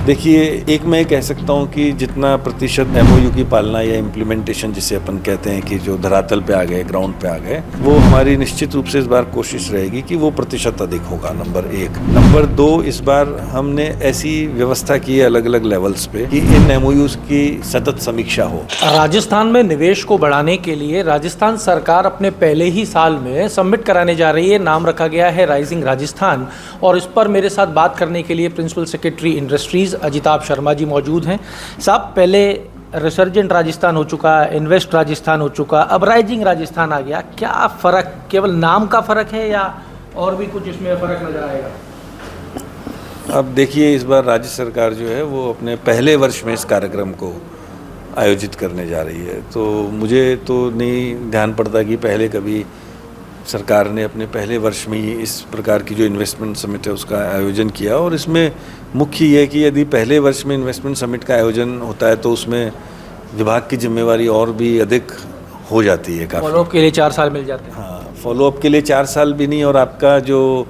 देखिए, एक मैं कह सकता हूँ कि जितना प्रतिशत एमओयू की पालना या इम्प्लीमेंटेशन जिसे अपन कहते हैं कि जो धरातल पे आ गए, ग्राउंड पे आ गए, वो हमारी निश्चित रूप से इस बार कोशिश रहेगी कि वो प्रतिशत अधिक होगा, नंबर 1। नंबर 2, इस बार हमने ऐसी व्यवस्था की है अलग अलग लेवल्स पे कि इन एमओयूज की सतत समीक्षा हो। राजस्थान में निवेश को बढ़ाने के लिए राजस्थान सरकार अपने पहले ही साल में सबमिट कराने जा रही है। नाम रखा गया है राइजिंग राजस्थान, और इस पर मेरे साथ बात करने के लिए principal secretary industries Ajitabh Sharma ji मौजूद हैं। साहब, पहले रिसर्जेंट राजस्थान हो चुका, इन्वेस्ट राजस्थान हो चुका, अब राइजिंग राजस्थान आ गया। क्या फ़र्क केवल नाम का फ़र्क है या और भी कुछ इसमें फ़र्क नज़र आएगा? अब देखिए, इस बार राज्य सरकार जो है वो अपने पहले वर्ष में इस कार्यक्रम को आयोजित करने जा रही है। तो मुझे तो नहीं ध्यान पड़ता कि पहले कभी सरकार ने अपने पहले वर्ष में ही इस प्रकार की जो इन्वेस्टमेंट समिट है उसका आयोजन किया। और इसमें मुख्य ये है कि यदि पहले वर्ष में इन्वेस्टमेंट समिट का आयोजन होता है तो उसमें विभाग की जिम्मेवारी और भी अधिक हो जाती है। काफ़ी फॉलोअप के लिए 4 साल मिल जाते हैं। हाँ, फॉलोअप के लिए 4 साल भी नहीं, और आपका जो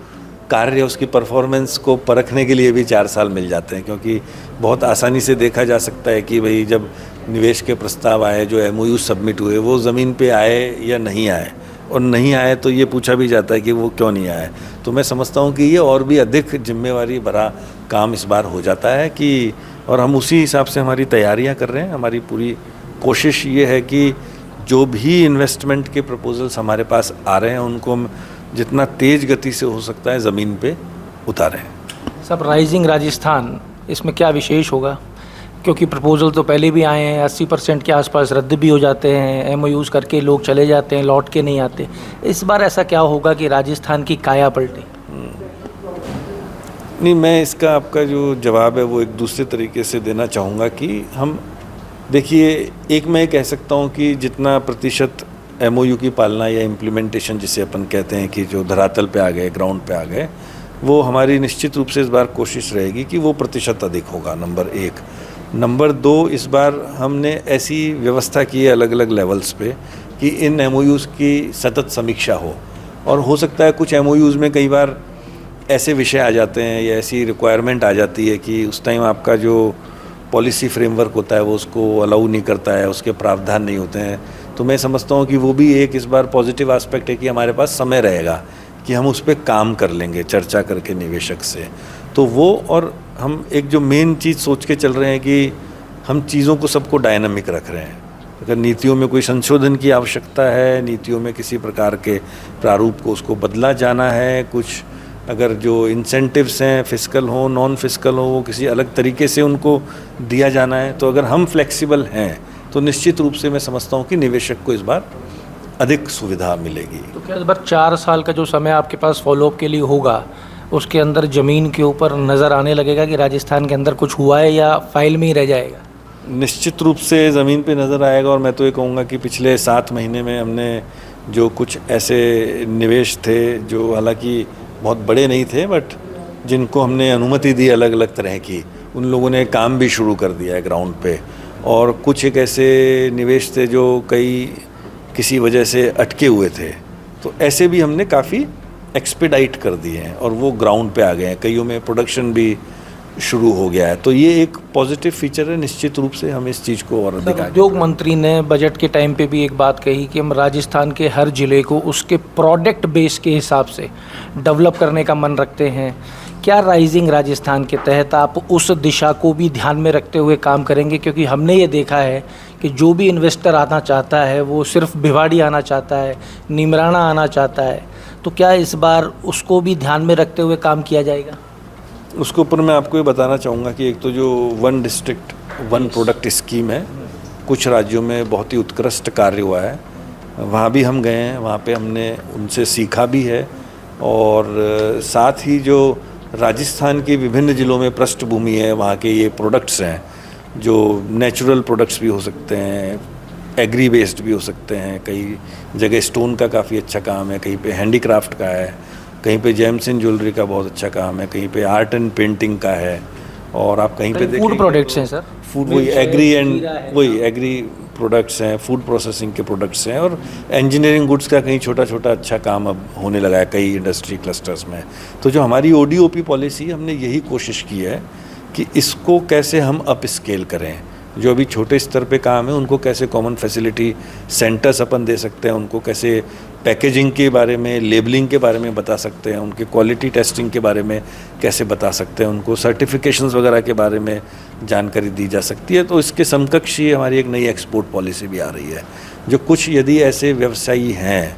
कार्य है उसकी परफॉर्मेंस को परखने के लिए भी 4 साल मिल जाते हैं, क्योंकि बहुत आसानी से देखा जा सकता है कि भाई जब निवेश के प्रस्ताव आए, जो एमओयू सबमिट हुए, वो ज़मीन पे आए या नहीं आए, और नहीं आए तो ये पूछा भी जाता है कि वो क्यों नहीं आए। तो मैं समझता हूँ कि ये और भी अधिक जिम्मेवारी भरा काम इस बार हो जाता है कि, और हम उसी हिसाब से हमारी तैयारियाँ कर रहे हैं। हमारी पूरी कोशिश ये है कि जो भी इन्वेस्टमेंट के प्रपोजल्स हमारे पास आ रहे हैं उनको हम जितना तेज़ गति से हो सकता है ज़मीन पे उतारें। सब राइजिंग राजस्थान, इसमें क्या विशेष होगा? क्योंकि प्रपोजल तो पहले भी आए हैं, 80% के आसपास रद्द भी हो जाते हैं, एमओयूज़ करके लोग चले जाते हैं, लौट के नहीं आते। इस बार ऐसा क्या होगा कि राजस्थान की काया पलटी? नहीं, मैं इसका आपका जो जवाब है वो एक दूसरे तरीके से देना चाहूँगा कि हम देखिए, एक मैं कह सकता हूँ कि जितना प्रतिशत एमओयू की पालना या इम्प्लीमेंटेशन जिसे अपन कहते हैं कि जो धरातल पे आ गए, ग्राउंड पे आ गए, वो हमारी निश्चित रूप से इस बार कोशिश रहेगी कि वो प्रतिशत अधिक होगा, नंबर 1। नंबर 2, इस बार हमने ऐसी व्यवस्था की है अलग अलग लेवल्स पे कि इन एमओयूज़ की सतत समीक्षा हो। और हो सकता है कुछ एमओयूज़ में कई बार ऐसे विषय आ जाते हैं या ऐसी रिक्वायरमेंट आ जाती है कि उस टाइम आपका जो पॉलिसी फ्रेमवर्क होता है वो उसको अलाउ नहीं करता है, उसके प्रावधान नहीं होते हैं। तो मैं समझता हूँ कि वो भी एक इस बार पॉजिटिव एस्पेक्ट है कि हमारे पास समय रहेगा कि हम उस पर काम कर लेंगे चर्चा करके निवेशक से। तो वो, और हम एक जो मेन चीज़ सोच के चल रहे हैं कि हम चीज़ों को सबको डायनामिक रख रहे हैं। अगर नीतियों में कोई संशोधन की आवश्यकता है, नीतियों में किसी प्रकार के प्रारूप को उसको बदला जाना है, कुछ अगर जो इंसेंटिव्स हैं फिस्कल हो, नॉन फिस्कल हो, वो किसी अलग तरीके से उनको दिया जाना है, तो अगर हम फ्लेक्सिबल हैं तो निश्चित रूप से मैं समझता हूँ कि निवेशक को इस बार अधिक सुविधा मिलेगी। तो क्या इस बार 4 साल का जो समय आपके पास फॉलोअप के लिए होगा, उसके अंदर ज़मीन के ऊपर नज़र आने लगेगा कि राजस्थान के अंदर कुछ हुआ है या फाइल में ही रह जाएगा? निश्चित रूप से ज़मीन पे नज़र आएगा। और मैं तो ये कहूँगा कि पिछले 7 महीने में हमने जो कुछ ऐसे निवेश थे जो हालांकि बहुत बड़े नहीं थे, बट जिनको हमने अनुमति दी अलग अलग तरह की, उन लोगों ने काम भी शुरू कर दिया है ग्राउंड पे। और कुछ एक ऐसे निवेश थे जो किसी वजह से अटके हुए थे, तो ऐसे भी हमने काफ़ी एक्सपेडाइट कर दिए हैं और वो ग्राउंड पे आ गए हैं। कईयों में प्रोडक्शन भी शुरू हो गया है। तो ये एक पॉजिटिव फीचर है। निश्चित रूप से हम इस चीज़ को और अधिक आगे। उद्योग मंत्री ने बजट के टाइम पे भी एक बात कही कि हम राजस्थान के हर ज़िले को उसके प्रोडक्ट बेस के हिसाब से डेवलप करने का मन रखते हैं। क्या राइजिंग राजस्थान के तहत आप उस दिशा को भी ध्यान में रखते हुए काम करेंगे? क्योंकि हमने ये देखा है कि जो भी इन्वेस्टर आना चाहता है वो सिर्फ भिवाड़ी आना चाहता है, नीमराना आना चाहता है। तो क्या इस बार उसको भी ध्यान में रखते हुए काम किया जाएगा? उसके ऊपर मैं आपको ये बताना चाहूँगा कि एक तो जो 1 डिस्ट्रिक्ट 1 प्रोडक्ट स्कीम है, कुछ राज्यों में बहुत ही उत्कृष्ट कार्य हुआ है। वहाँ भी हम गए हैं, वहाँ पे हमने उनसे सीखा भी है। और साथ ही जो राजस्थान के विभिन्न ज़िलों में पृष्ठभूमि है, वहाँ के ये प्रोडक्ट्स हैं जो नेचुरल प्रोडक्ट्स भी हो सकते हैं, एग्री बेस्ड भी हो सकते हैं। कई जगह स्टोन का काफ़ी अच्छा काम है, कहीं पे हैंडीक्राफ्ट का है, कहीं पे जेम्स एंड ज्वेलरी का बहुत अच्छा काम है, कहीं पे आर्ट एंड पेंटिंग का है। और आप कहीं पे देखिए फूड प्रोडक्ट्स हैं सर, फूड, वही एग्री एंड वही एग्री प्रोडक्ट्स हैं, फूड प्रोसेसिंग के प्रोडक्ट्स हैं। और इंजीनियरिंग गुड्स का कहीं छोटा छोटा अच्छा काम अब होने लगा है कई इंडस्ट्री क्लस्टर्स में। तो जो हमारी ODOP पॉलिसी, हमने यही कोशिश की है कि इसको कैसे हम अप स्केल करें। जो अभी छोटे स्तर पे काम है उनको कैसे कॉमन फैसिलिटी सेंटर्स अपन दे सकते हैं, उनको कैसे पैकेजिंग के बारे में, लेबलिंग के बारे में बता सकते हैं, उनके क्वालिटी टेस्टिंग के बारे में कैसे बता सकते हैं, उनको सर्टिफिकेशंस वगैरह के बारे में जानकारी दी जा सकती है। तो इसके समकक्ष ही हमारी एक नई एक्सपोर्ट पॉलिसी भी आ रही है, जो कुछ यदि ऐसे व्यवसायी हैं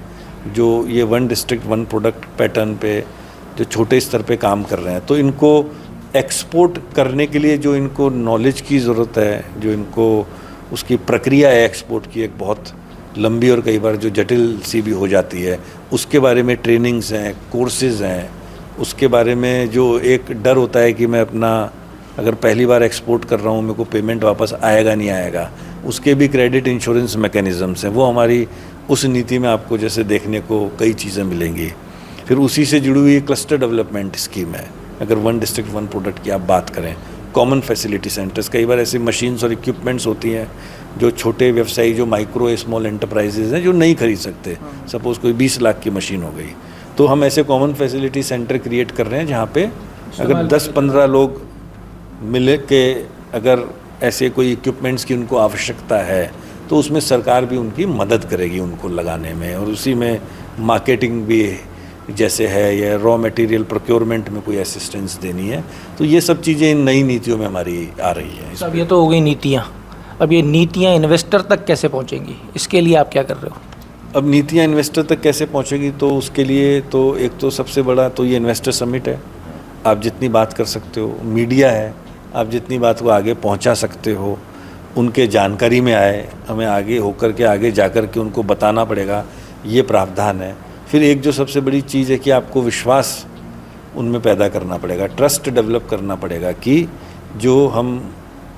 जो ये one district one product pattern पे जो छोटे स्तर पे काम कर रहे हैं, तो इनको एक्सपोर्ट करने के लिए जो इनको नॉलेज की ज़रूरत है, जो इनको उसकी प्रक्रिया है एक्सपोर्ट की, एक बहुत लंबी और कई बार जो जटिल सी भी हो जाती है, उसके बारे में ट्रेनिंग्स हैं, कोर्सेज़ हैं, उसके बारे में जो एक डर होता है कि मैं अपना अगर पहली बार एक्सपोर्ट कर रहा हूँ मेरे को पेमेंट वापस आएगा नहीं आएगा, उसके भी क्रेडिट इंश्योरेंस मैकेनिज़म्स हैं। वो हमारी उस नीति में आपको जैसे देखने को कई चीज़ें मिलेंगी। फिर उसी से जुड़ी हुई क्लस्टर डेवलपमेंट स्कीम है। अगर वन डिस्ट्रिक्ट वन प्रोडक्ट की आप बात करें, कॉमन फैसिलिटी सेंटर्स, कई बार ऐसी मशीन्स और इक्विपमेंट्स होती हैं जो छोटे व्यवसायी, जो माइक्रो स्मॉल एंटरप्राइजेज हैं, जो नहीं खरीद सकते। सपोज़ कोई 20 लाख की मशीन हो गई, तो हम ऐसे कॉमन फैसिलिटी सेंटर क्रिएट कर रहे हैं जहाँ पे अगर 10-15 लोग मिले के अगर ऐसे कोई इक्विपमेंट्स की उनको आवश्यकता है तो उसमें सरकार भी उनकी मदद करेगी उनको लगाने में, और उसी में मार्केटिंग भी जैसे है या रॉ मटेरियल प्रोक्योरमेंट में कोई असिस्टेंस देनी है। तो ये सब चीज़ें इन नई नीतियों में हमारी आ रही हैं। अब ये तो हो गई नीतियाँ, अब ये नीतियाँ इन्वेस्टर तक कैसे पहुँचेंगी, इसके लिए आप क्या कर रहे हो? अब नीतियाँ इन्वेस्टर तक कैसे पहुँचेगी, तो उसके लिए तो एक तो सबसे बड़ा तो ये इन्वेस्टर समिट है। आप जितनी बात कर सकते हो, मीडिया है, आप जितनी बात को आगे पहुँचा सकते हो, उनके जानकारी में आए, हमें आगे होकर के आगे जाकर के उनको बताना पड़ेगा, ये प्रावधान है। फिर एक जो सबसे बड़ी चीज़ है कि आपको विश्वास उनमें पैदा करना पड़ेगा, ट्रस्ट डेवलप करना पड़ेगा कि जो हम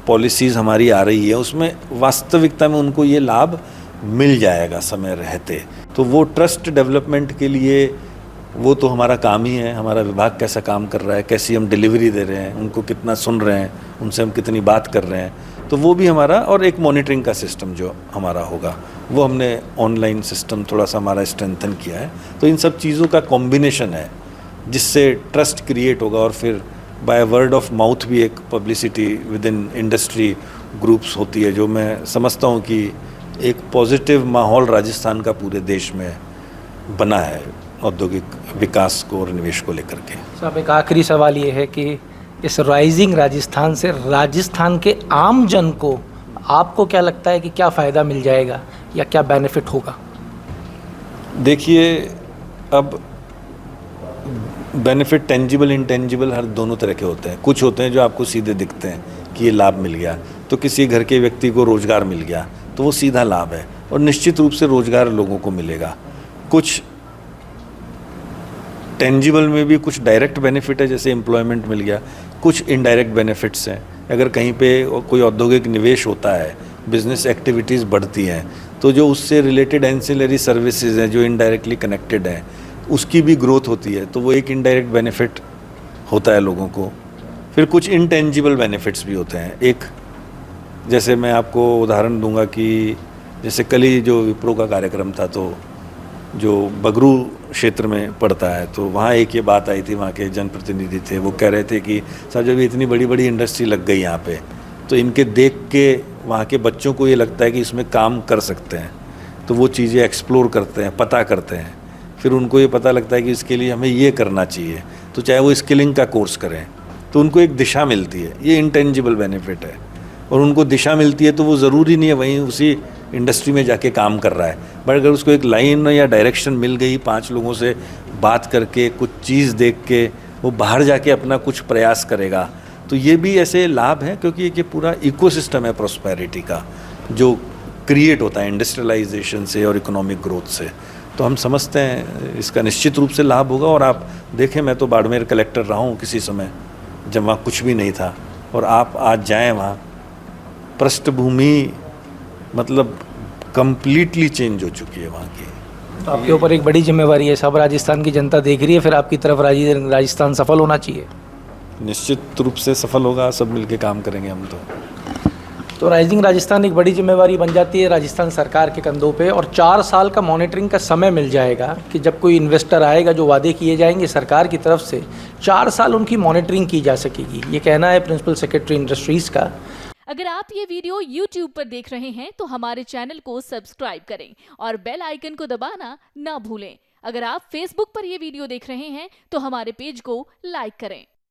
पॉलिसीज़ हमारी आ रही है उसमें वास्तविकता में उनको ये लाभ मिल जाएगा समय रहते। तो वो ट्रस्ट डेवलपमेंट के लिए वो तो हमारा काम ही है। हमारा विभाग कैसा काम कर रहा है, कैसी हम डिलीवरी दे रहे हैं, उनको कितना सुन रहे हैं, उनसे हम कितनी बात कर रहे हैं, तो वो भी हमारा, और एक मॉनिटरिंग का सिस्टम जो हमारा होगा वो हमने ऑनलाइन सिस्टम थोड़ा सा हमारा स्ट्रेंथन किया है। तो इन सब चीज़ों का कॉम्बिनेशन है जिससे ट्रस्ट क्रिएट होगा, और फिर बाय वर्ड ऑफ माउथ भी एक publicity with in industry groups होती है, जो मैं समझता हूँ कि एक पॉजिटिव माहौल राजस्थान का पूरे देश में बना है औद्योगिक विकास को और निवेश को लेकर के। साहब, एक आखिरी सवाल ये है कि इस राइजिंग राजस्थान से राजस्थान के आम जन को आपको क्या लगता है कि क्या फ़ायदा मिल जाएगा या क्या बेनिफिट होगा? देखिए, अब बेनिफिट टेंजिबल इंटेंजिबल हर दोनों तरह के होते हैं। कुछ होते हैं जो आपको सीधे दिखते हैं कि ये लाभ मिल गया, तो किसी घर के व्यक्ति को रोज़गार मिल गया तो वो सीधा लाभ है और निश्चित रूप से रोज़गार लोगों को मिलेगा। कुछ टेंजिबल में भी कुछ डायरेक्ट बेनिफिट है, जैसे एम्प्लॉयमेंट मिल गया, कुछ इनडायरेक्ट बेनिफिट्स हैं। अगर कहीं पे कोई औद्योगिक निवेश होता है, बिजनेस एक्टिविटीज़ बढ़ती हैं, तो जो उससे रिलेटेड एंसिलरी सर्विसेज हैं जो इनडायरेक्टली कनेक्टेड हैं, उसकी भी ग्रोथ होती है, तो वो एक इनडायरेक्ट बेनिफिट होता है लोगों को। फिर कुछ इनटेंजिबल बेनिफिट्स भी होते हैं। एक जैसे मैं आपको उदाहरण दूंगा कि जैसे कल ही जो विप्रो का कार्यक्रम था, तो जो बगरू क्षेत्र में पड़ता है, तो वहाँ एक ये बात आई थी, वहाँ के जनप्रतिनिधि थे, वो कह रहे थे कि साहब जब इतनी बड़ी बड़ी इंडस्ट्री लग गई यहाँ पे, तो इनके देख के वहाँ के बच्चों को ये लगता है कि इसमें काम कर सकते हैं, तो वो चीज़ें एक्सप्लोर करते हैं, पता करते हैं। फिर उनको ये पता लगता है कि इसके लिए हमें ये करना चाहिए, तो चाहे वो स्किलिंग का कोर्स करें, तो उनको एक दिशा मिलती है। ये इंटेंजिबल बेनिफिट है, और उनको दिशा मिलती है तो वो ज़रूरी नहीं है वहीं उसी इंडस्ट्री में जाके काम कर रहा है, बट अगर उसको एक लाइन या डायरेक्शन मिल गई, 5 लोगों से बात करके, कुछ चीज़ देख के वो बाहर जाके अपना कुछ प्रयास करेगा, तो ये भी ऐसे लाभ हैं। क्योंकि ये पूरा इकोसिस्टम है प्रॉस्पेरिटी का जो क्रिएट होता है इंडस्ट्रियलाइजेशन से और इकोनॉमिक ग्रोथ से, तो हम समझते हैं इसका निश्चित रूप से लाभ होगा। और आप देखें, मैं तो बाड़मेर कलेक्टर रहा हूँ किसी समय जब वहाँ कुछ भी नहीं था, और आप आज जाएँ वहाँ, पृष्ठभूमि मतलब कंप्लीटली चेंज हो चुकी है वहाँ की। तो आपके ऊपर एक बड़ी जिम्मेवारी है, सब राजस्थान की जनता देख रही है, फिर आपकी तरफ राजस्थान सफल होना चाहिए। निश्चित रूप से सफल होगा, सब मिलके काम करेंगे हम तो। तो राइजिंग राजस्थान एक बड़ी जिम्मेवारी बन जाती है राजस्थान सरकार के कंधों पे, और 4 साल का मॉनिटरिंग का समय मिल जाएगा कि जब कोई इन्वेस्टर आएगा, जो वादे किए जाएंगे सरकार की तरफ से, 4 साल उनकी मॉनिटरिंग की जा सकेगी। ये कहना है प्रिंसिपल सेक्रेटरी इंडस्ट्रीज़ का। अगर आप ये वीडियो YouTube पर देख रहे हैं तो हमारे चैनल को सब्सक्राइब करें और बेल आइकन को दबाना ना भूलें। अगर आप Facebook पर ये वीडियो देख रहे हैं तो हमारे पेज को लाइक करें।